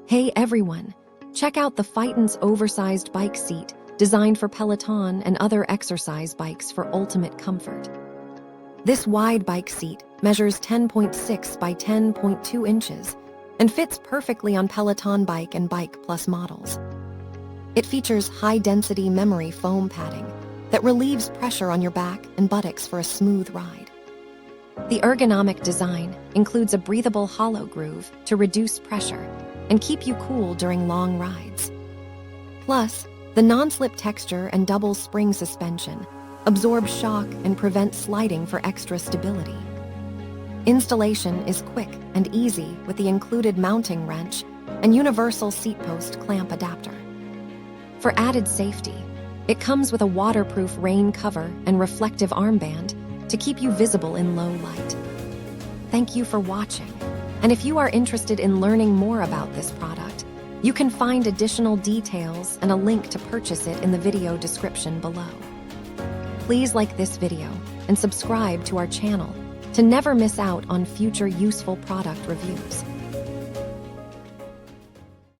Hey everyone, check out the Fitense Oversized Bike Seat, designed for Peloton and other exercise bikes for ultimate comfort. This wide bike seat measures 10.6 by 10.2 inches and fits perfectly on Peloton Bike and Bike Plus models. It features high-density memory foam padding that relieves pressure on your back and buttocks for a smooth ride. The ergonomic design includes a breathable hollow groove to reduce pressure and keep you cool during long rides. Plus, the non-slip texture and double spring suspension absorb shock and prevent sliding for extra stability. Installation is quick and easy with the included mounting wrench and universal seat post clamp adapter. For added safety, it comes with a waterproof rain cover and reflective armband to keep you visible in low light. Thank you for watching. And if you are interested in learning more about this product, you can find additional details and a link to purchase it in the video description below. Please like this video and subscribe to our channel to never miss out on future useful product reviews.